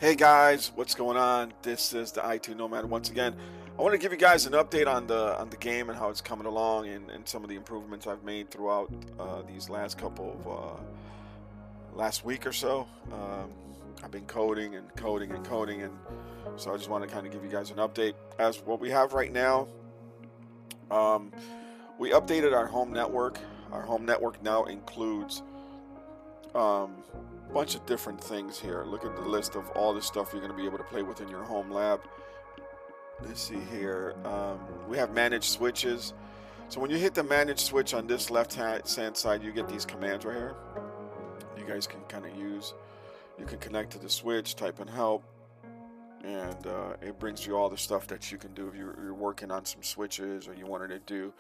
Hey guys, what's going on? This is the IT Nomad once again. I want to give you guys an update on the game and how it's coming along and some of the improvements I've made throughout these last couple of last week or so. I've been coding and coding and coding, and so I just want to kind of give you guys an update as what we have right now. Um, we updated our home network. Our home network now includes bunch of different things here. Look at the list of all the stuff you're going to be able to play with in your home lab. Let's see here. We have managed switches. So when you hit the manage switch on this left hand side, you get these commands right here. You guys can kind of use. You can connect to the switch, type in help, and it brings you all the stuff that you can do if you're working on some switches or you wanted to do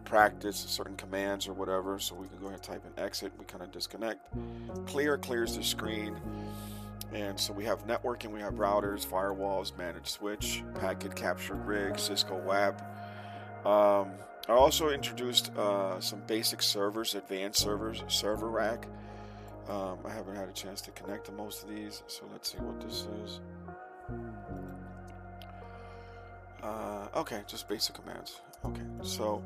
practice certain commands or whatever. So we can go ahead and type in exit. We kind of disconnect. Clear clears the screen. And so we have networking, we have routers, firewalls, managed switch, packet capture rig, Cisco WAP. I also introduced some basic servers, advanced servers, server rack. I haven't had a chance to connect to most of these, so let's see what this is. Okay, just basic commands. Okay, so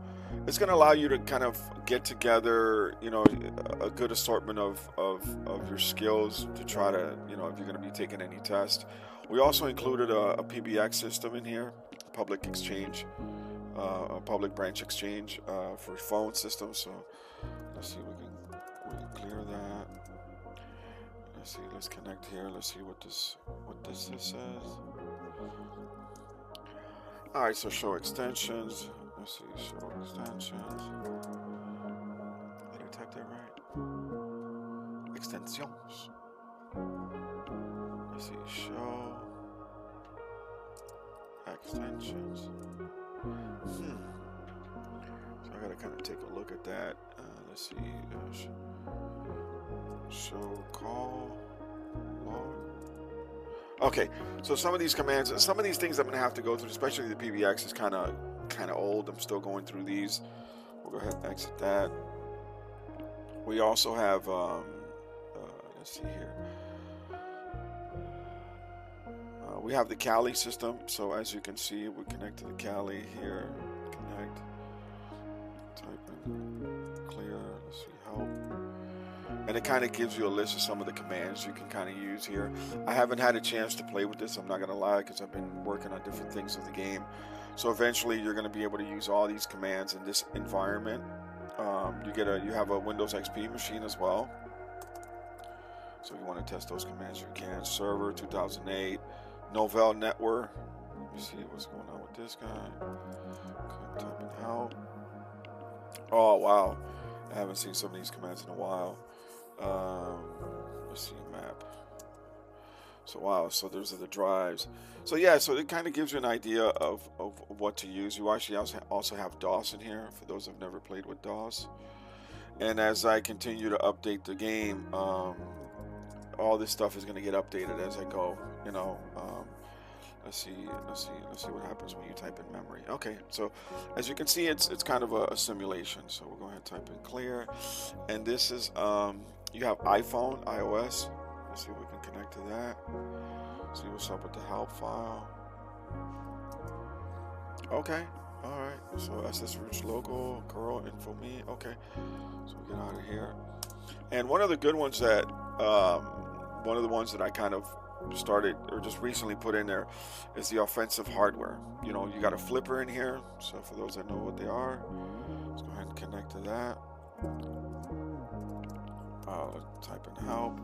it's going to allow you to kind of get together, a good assortment of your skills to try to, if you're going to be taking any test. We also included a PBX system in here, public exchange, a public branch exchange for phone systems. So let's see, we can clear that. Let's see, let's connect here. Let's see what this says. All right, so show extensions. Let's see, show extensions. Did I type that right? Extensions. Let's see, show extensions. So I gotta kind of take a look at that. Let's see, show call log. Okay, so some of these commands, some of these things I'm going to have to go through, especially the PBX is kind of old. I'm still going through these. We'll go ahead and exit that. We also have, let's see here. We have the Kali system. So as you can see, we connect to the Kali here. Connect. Type in clear. Let's see, help. And it kind of gives you a list of some of the commands you can kind of use here. I haven't had a chance to play with this, I'm not going to lie, because I've been working on different things with the game. So eventually you're going to be able to use all these commands in this environment. You have a Windows XP machine as well. So if you want to test those commands, you can. Server 2008, Novell Network. Let me see what's going on with this guy. Okay, type in help. Oh, wow. I haven't seen some of these commands in a while. Let's see, map. So wow, so those are the drives. So yeah, so it kind of gives you an idea of what to use. You actually also have DOS in here for those who've never played with DOS. And as I continue to update the game, all this stuff is going to get updated as I go. Let's see what happens when you type in memory. Okay, so as you can see, it's kind of a simulation. So we'll go ahead and type in clear, and this is you have iPhone, iOS. Let's see if we can connect to that. See what's up with the help file. Okay, all right. So SS Rich logo, curl info me. Okay, so we get out of here. And one of the good ones that one of the ones that I kind of started or just recently put in there is the offensive hardware. You got a flipper in here. So for those that know what they are, let's go ahead and connect to that. Let's type in help.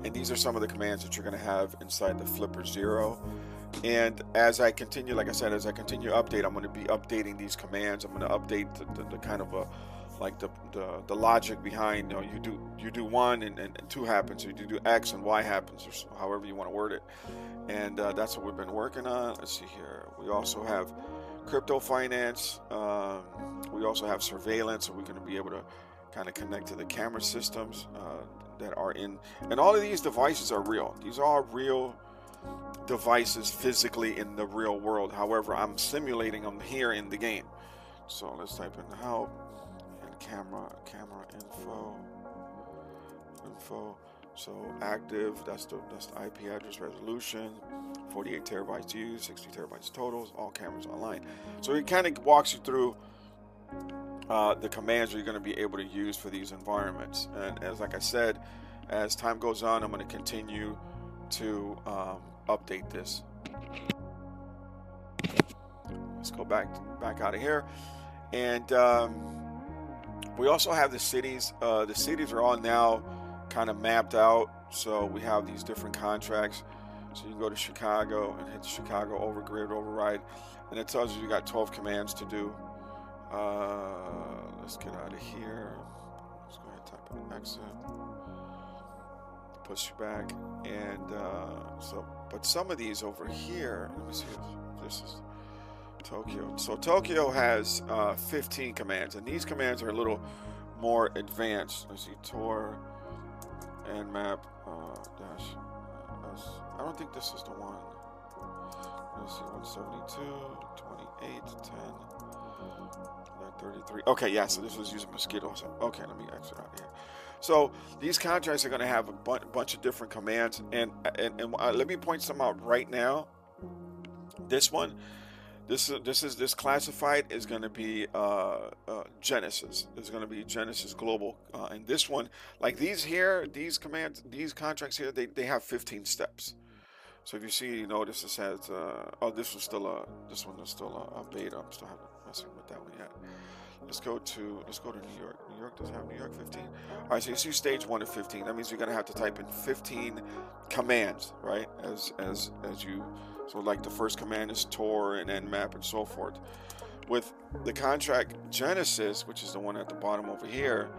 And these are some of the commands that you're going to have inside the Flipper 0. And as I continue, like I said, as I continue to update, I'm going to be updating these commands. I'm going to update the kind of the logic behind, you do one and two happens, or you do X and Y happens, or however you want to word it. And that's what we've been working on. Let's see here. We also have crypto finance. We also have surveillance, so we're going to be able to kind of connect to the camera systems that are in. And all of these devices are real. These are real devices physically in the real world. However, I'm simulating them here in the game. So let's type in camera info. So active, that's the IP address resolution, 48 terabytes used, 60 terabytes totals, all cameras online. So it kind of walks you through the commands you're going to be able to use for these environments. And as like I said, as time goes on, I'm going to continue to update this. Let's go back out of here, and we also have the cities. The cities are all now kind of mapped out, so we have these different contracts. So you can go to Chicago and hit the Chicago overgrid override, and it tells you got 12 commands to do. Let's get out of here. Let's go ahead and type in exit. Push you back, and but some of these over here, let me see if this is Tokyo. So Tokyo has 15 commands, and these commands are a little more advanced. Let's see, Tor, nmap, dash, S. I don't think this is the one. Let's see, 172, 28, 10, 33. Okay, yeah, so this was using Mosquito. So, okay, let me exit out of here. So these contracts are going to have a bunch of different commands, and let me point some out right now. This one, this classified is going to be Genesis. It's going to be Genesis Global, and this one, like these here, these commands, these contracts here, they have 15 steps. So if you see, you notice it says, oh, this one is still a beta. I'm still haven't messing with that one yet. Let's go to New York. New York does have New York 15. All right, so you see stage 1 of 15. That means you're gonna have to type in 15 commands, right? As you, so like the first command is Tor and nmap and so forth. With the contract Genesis, which is the one at the bottom over here,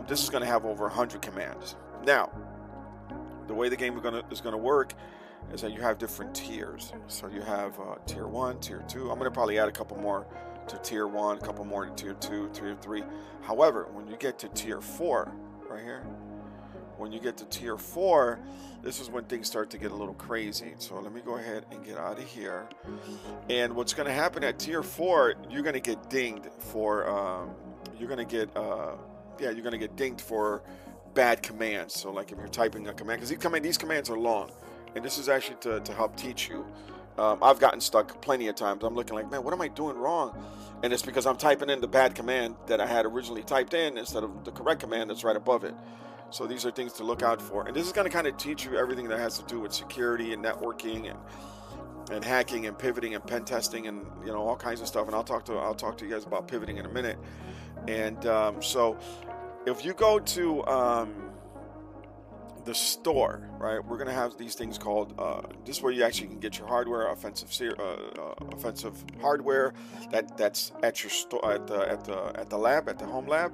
this is gonna have over 100 commands. Now, the way the game is gonna work is that you have different tiers. So you have tier 1, tier 2. I'm gonna probably add a couple more to tier 1, a couple more to tier 2, tier 3. However, when you get to tier 4, right here, when you get to tier 4, this is when things start to get a little crazy. So let me go ahead and get out of here. And what's going to happen at tier 4, you're going to get dinged for you're going to get dinged for bad commands. So like if you're typing a command, because these commands are long, and this is actually to help teach you. I've gotten stuck plenty of times. I'm looking like, man, what am I doing wrong? And it's because I'm typing in the bad command that I had originally typed in instead of the correct command that's right above it. So these are things to look out for. And this is going to kind of teach you everything that has to do with security and networking and hacking and pivoting and pen testing and all kinds of stuff. And I'll talk to you guys about pivoting in a minute. And so if you go to the store, right, we're going to have these things called this is where you actually can get your hardware, offensive hardware that's at your store, at the lab, at the home lab.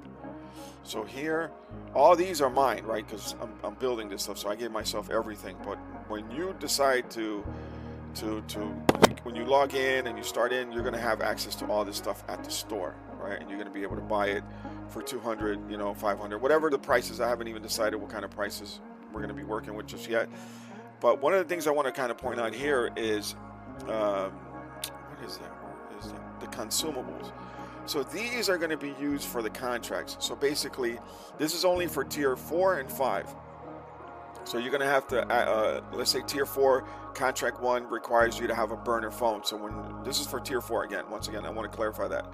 So here, all these are mine, right, because I'm building this stuff, so I gave myself everything. But when you decide when you log in and you start in, you're going to have access to all this stuff at the store, right, and you're going to be able to buy it for 200, 500, whatever the prices. I haven't even decided what kind of prices we're going to be working with just yet. But one of the things I want to kind of point out here is what is that? The consumables. So these are going to be used for the contracts. So basically, this is only for tier 4 and 5. So you're going to have to, let's say tier 4, contract 1 requires you to have a burner phone. So when this is for tier 4 again, once again, I want to clarify that.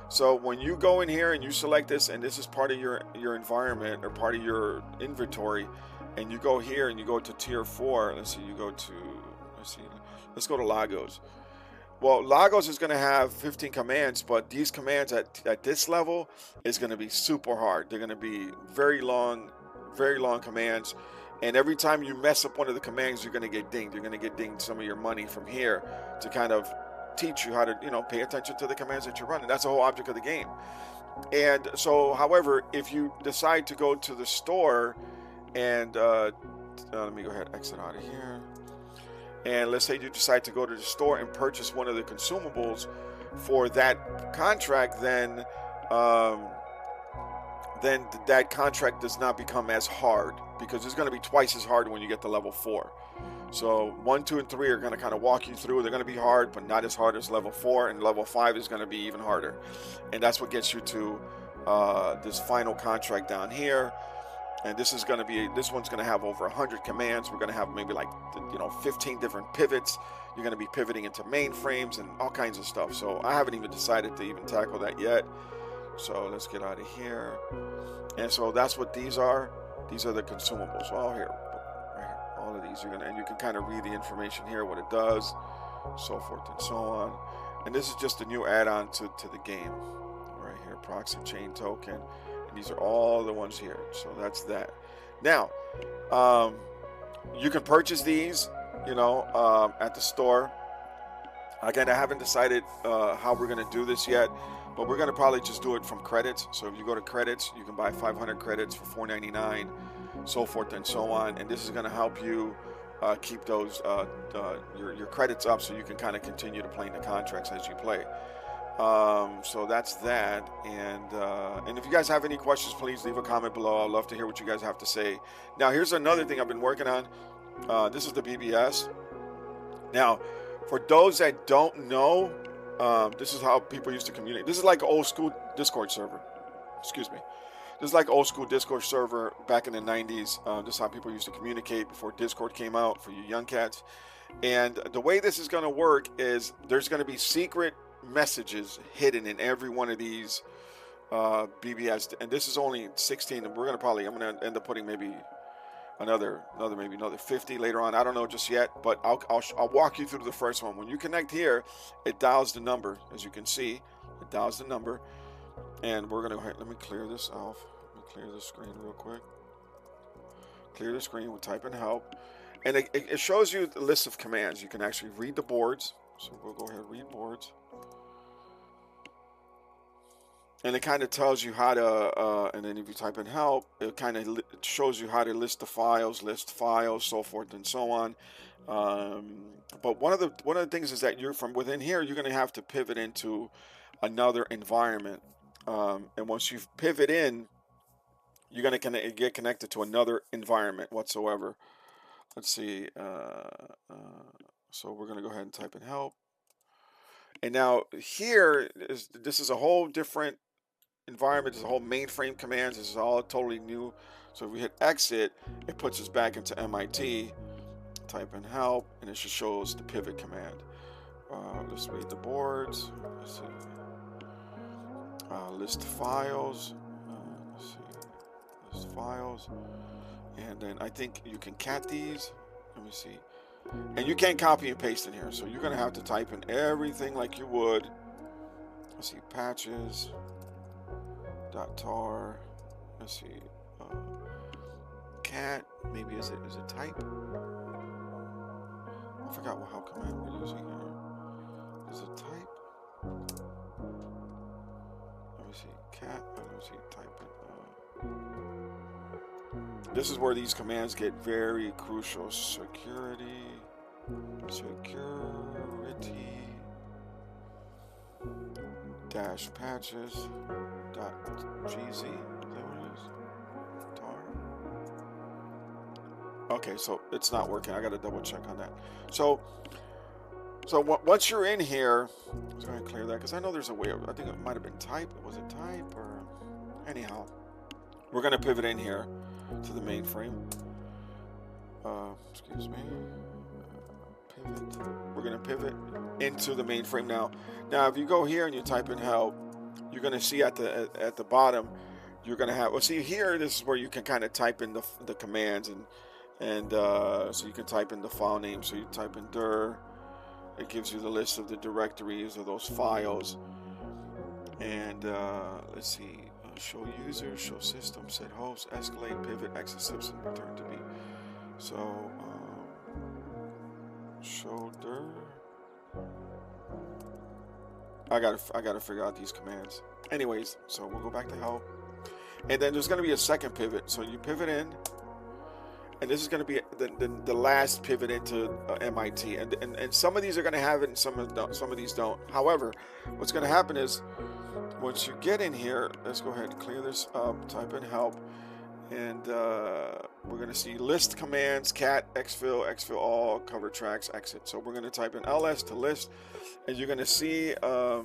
So when you go in here and you select this, and this is part of your environment or part of your inventory, and you go here and you go to tier 4, let's go to Lagos. Well, Lagos is going to have 15 commands, but these commands at this level is going to be super hard. They're going to be very long commands, and every time you mess up one of the commands, you're going to get dinged. You're going to get dinged some of your money from here to kind of teach you how to pay attention to the commands that you're running. That's the whole object of the game. And so, however, if you decide to go to the store and let me go ahead and exit out of here, and let's say you decide to go to the store and purchase one of the consumables for that contract, then that contract does not become as hard, because it's going to be twice as hard when you get to level 4. So 1, 2, and 3 are going to kind of walk you through. They're going to be hard, but not as hard as level 4, and level 5 is going to be even harder. And that's what gets you to this final contract down here. And this one's going to have over 100 commands. We're going to have maybe like 15 different pivots. You're going to be pivoting into mainframes and all kinds of stuff. So I haven't even decided to even tackle that yet. So let's get out of here. And so that's what these are. These are the consumables. All here, right here. All of these and you can kind of read the information here, what it does, so forth and so on. And this is just a new add-on to the game. Right here, proxy chain token. And these are all the ones here. So that's that. Now, you can purchase these, at the store. Again, I haven't decided how we're going to do this yet, but we're going to probably just do it from credits. So if you go to credits, you can buy 500 credits for $4.99, so forth and so on. And this is going to help you keep those your credits up, so you can kind of continue to play in the contracts as you play. So that's that. And if you guys have any questions, please leave a comment below. I'd love to hear what you guys have to say. Now, here's another thing I've been working on. This is the BBS. Now, for those that don't know, this is how people used to communicate. This is like an old school Discord server. Excuse me. This is like old school Discord server back in the 90s. This is how people used to communicate before Discord came out for you young cats. And the way this is going to work is there's going to be secret messages hidden in every one of these BBS. And this is only 16. And I'm going to end up putting maybe another 50 later on. I don't know just yet, but I'll walk you through the first one. When you connect here, it dials the number. As you can see, it dials the number. And we're going to, let me clear this off. Let me clear the screen real quick. Clear the screen, we'll type in help. And it shows you the list of commands. You can actually read the boards. So we'll go ahead and read boards. And it kind of tells you how to, and then if you type in help, it kind of shows you how to list files, so forth and so on. But one of the things is that you're from within here, you're going to have to pivot into another environment. And once you pivot in, you're going to get connected to another environment whatsoever. Let's see. So we're going to go ahead and type in help. And now here, this is a whole different environment. There's a whole mainframe commands. This is all totally new. So if we hit exit, it puts us back into MIT. Type in help, and it just shows the pivot command. Let's read the boards. Let's see. List files. Let's see. List files. And then I think you can cat these. Let me see. And you can't copy and paste in here. So you're going to have to type in everything like you would. Let's see. Patches. .tar. Let's see. Cat. Maybe is it type? I forgot how command we're using here. Is it type? Let me see. Cat. Let me see. Type it. This is where these commands get very crucial. Security. Dash patches. .gz. Is that what it is? Tar. Okay, so it's not working. I got to double check on that. So once you're in here, I'm just going to clear that because I know there's a way. I think it might have been type. Was it type or anyhow? We're going to pivot in here to the mainframe. Excuse me. Pivot. We're going to pivot into the mainframe now. Now, if you go here and you type in help, you're going to see at the bottom, you're going to have. Well, see here. This is where you can kind of type in the commands and so you can type in the file name. So you type in dir. It gives you the list of the directories of those files. And let's see. Show user, show system, set host, escalate, pivot, exit steps, and return to B. So show dir. I gotta figure out these commands. Anyways, so we'll go back to help. And then there's gonna be a second pivot. So you pivot in. And this is going to be the last pivot into MIT. And some of these are going to have it and some of these don't. However, what's going to happen is once you get in here, let's go ahead and clear this up, type in help. And we're going to see list commands, cat, exfil all, cover tracks, exit. So we're going to type in ls to list. And you're going to see, let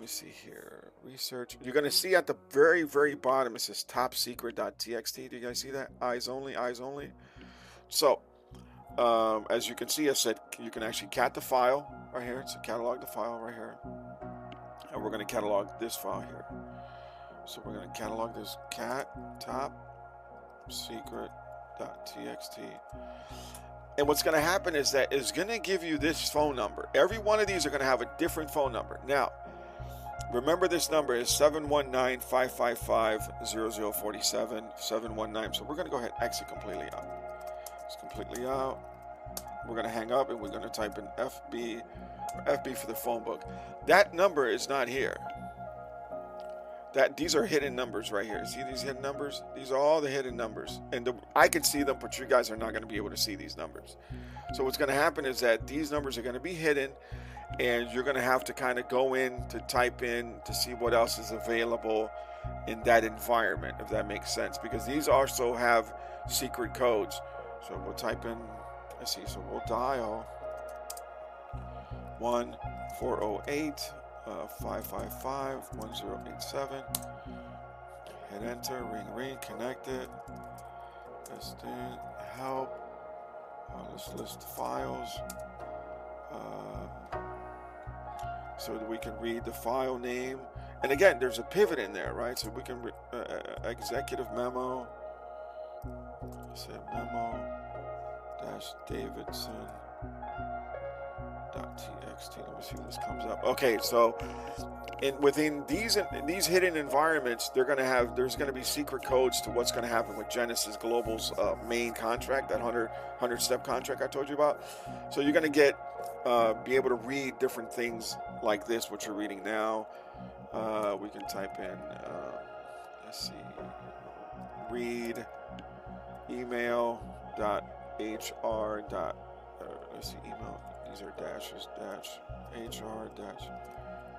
me see here. research. You're going to see at the very, very bottom, it says top secret.txt. Do you guys see that? Eyes only, eyes only. So, as you can see, I said you can actually cat the file right here. So catalog the file right here. And we're going to catalog this file here. So we're going to catalog this cat top secret.txt. And what's going to happen is that it's going to give you this phone number. Every one of these are going to have a different phone number. Now, remember this number is 719-555-0047, 719. So we're going to go ahead and exit completely out. It's completely out. We're going to hang up and we're going to type in FB, or FB for the phone book. That number is not here. These are hidden numbers right here. See these hidden numbers? These are all the hidden numbers. And I can see them, but you guys are not going to be able to see these numbers. So what's going to happen is that these numbers are going to be hidden, and you're going to have to kind of go in to type in to see what else is available in that environment, if that makes sense. Because these also have secret codes. So we'll type in, let's see, so we'll dial 1-408. 555-1087. Hit enter, ring, connect it. Let's do help. Let's list the files so that we can read the file name. And again, there's a pivot in there, right? So we can executive memo. Say memo -Davidson. .txt. Let me see if this comes up. Okay, so within these hidden environments, there's going to be secret codes to what's going to happen with Genesis Global's main contract, that 100-step contract I told you about. So you're going to be able to read different things like this, what you're reading now. We can type in, let's see, read email.hr. Let's see, email. These are dashes, hr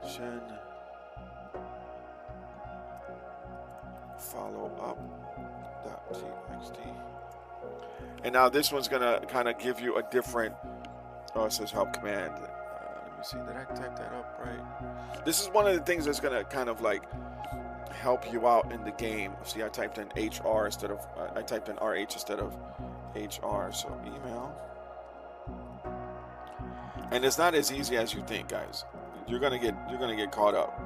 shen follow up.txt. And now this one's going to kind of give you a different, it says help command. Let me see, did I type that up right? This is one of the things that's going to kind of like help you out in the game. See, I typed in HR instead of, I typed in RH instead of HR. So email. And it's not as easy as you think, guys. You're gonna get caught up.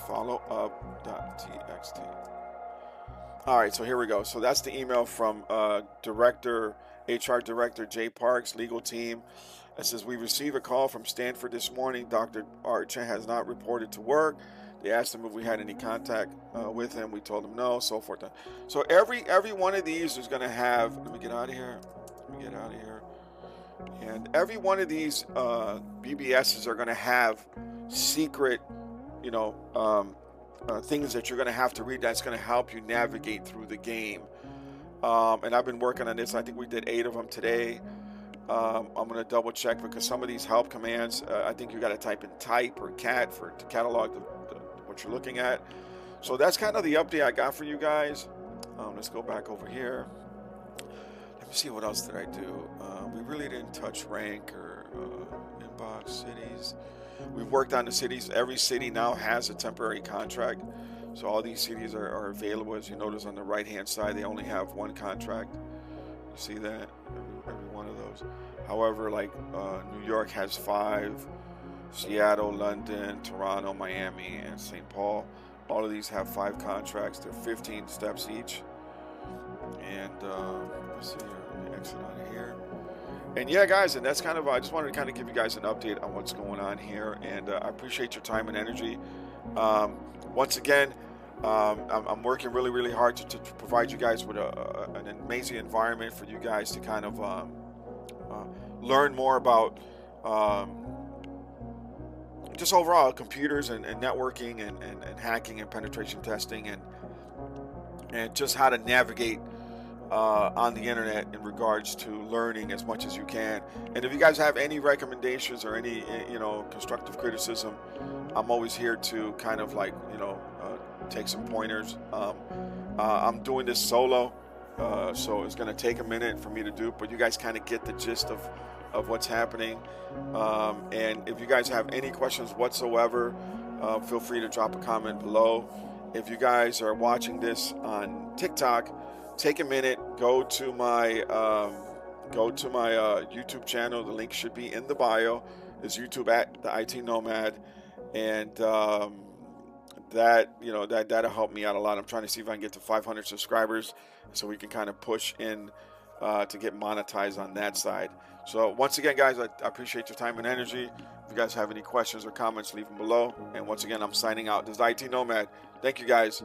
Follow up.txt. All right, so here we go. So that's the email from HR Director Jay Parks, legal team. It says, we received a call from Stanford this morning. Dr. Archer has not reported to work. They asked him if we had any contact with him. We told him no, so forth. So every one of these is gonna have, let me get out of here. And every one of these BBSs are going to have secret, things that you're going to have to read that's going to help you navigate through the game. And I've been working on this. I think we did 8 of them today. I'm going to double check because some of these help commands, I think you got to type in type or cat to catalog what you're looking at. So that's kind of the update I got for you guys. Let's go back over here. Let me see, what else did I do? We really didn't touch rank or inbox cities. We've worked on the cities. Every city now has a temporary contract. So all these cities are available. As you notice on the right-hand side, they only have one contract. You see that? Every one of those. However, like New York has 5, Seattle, London, Toronto, Miami, and St. Paul. All of these have 5 contracts. They're 15 steps each. And let's see here. Let me exit out of here. And yeah, guys, and that's kind of, I just wanted to kind of give you guys an update on what's going on here. And I appreciate your time and energy. Once again, I'm working really, really hard to provide you guys with an amazing environment for you guys to kind of learn more about just overall computers and networking and hacking and penetration testing and just how to navigate on the internet in regards to learning as much as you can. And if you guys have any recommendations or any constructive criticism, I'm always here to kind of like take some pointers. I'm doing this solo, so it's going to take a minute for me to do, but you guys kind of get the gist of what's happening. And if you guys have any questions whatsoever, feel free to drop a comment below. If you guys are watching this on TikTok, take a minute, go to my YouTube channel. The link should be in the bio. It's YouTube at the IT Nomad, and that'll help me out a lot. I'm trying to see if I can get to 500 subscribers, so we can kind of push in to get monetized on that side. So once again, guys, I appreciate your time and energy. If you guys have any questions or comments, leave them below. And once again, I'm signing out. This is IT Nomad. Thank you, guys.